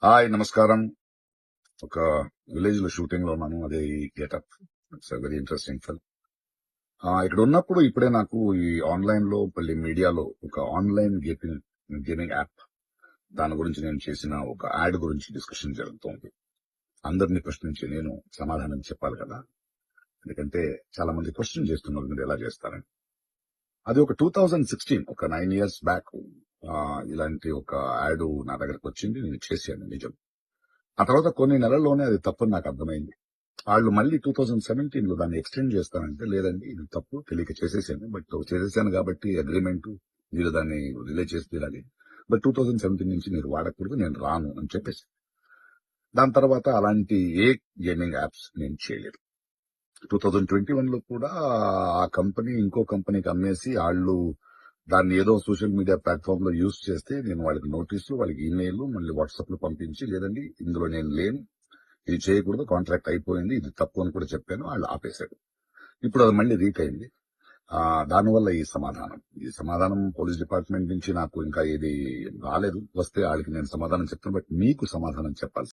Hi నమస్కారం. ఒక village లో షూటింగ్ లో ఉన్నాను. అదే ఈ getup. It's very interesting film. ఇక్కడ ఉన్నప్పుడు ఇప్పుడే నాకు ఈ ఆన్లైన్ లో మళ్ళీ మీడియాలో ఒక ఆన్లైన్ గేమింగ్ యాప్ దాని గురించి నేను చేసిన ఒక యాడ్ గురించి డిస్కషన్ జరుగుతోంది. అందరినీ ప్రశ్నించి నేను సమాధానం చెప్పాలి కదా. ఎందుకంటే చాలా మంది క్వశ్చన్ చేస్తున్నారు మీరు ఎలా చేస్తారని. అది ఒక 2016 ఒక 9 years బ్యాక్ ఇలాంటి ఒక యాడ్ నా దగ్గరకు వచ్చింది. నేను చేశాను నిజం. ఆ తర్వాత కొన్ని నెలల్లోనే అది తప్పని నాకు అర్థమైంది. వాళ్ళు మళ్ళీ 2017 లో దాన్ని ఎక్స్టెండ్ చేస్తానంటే, లేదండి ఇది తప్పు తెలియక చేసేసాను. బట్ చేసేసాను కాబట్టి అగ్రిమెంట్ మీరు దాన్ని రిలే చేసి తీరాలి. బట్ 2017 నుంచి మీరు వాడకూడదు, నేను రాను అని చెప్పేసి. దాని తర్వాత అలాంటి ఏ గేమింగ్ యాప్స్ నేను చేయలేదు. 2021 లో కూడా ఆ కంపెనీ ఇంకో కంపెనీకి అమ్మేసి వాళ్ళు దాన్ని ఏదో సోషల్ మీడియా ప్లాట్ఫామ్ లో యూజ్ చేస్తే నేను వాళ్ళకి నోటీసులు, వాళ్ళకి ఈమెయిల్, మళ్ళీ వాట్సాప్ లో పంపించి, లేదండి ఇందులో నేను లేను, ఇది చేయకూడదు, కాంట్రాక్ట్ అయిపోయింది, ఇది తప్పు అని కూడా చెప్పాను. వాళ్ళు ఆపేశారు. ఇప్పుడు అది మళ్ళీ రీక్ అయింది. దానివల్ల ఈ సమాధానం పోలీస్ డిపార్ట్మెంట్ నుంచి నాకు ఇంకా ఇది రాలేదు. వస్తే వాళ్ళకి నేను సమాధానం చెప్తాను. బట్ మీకు సమాధానం చెప్పాలి.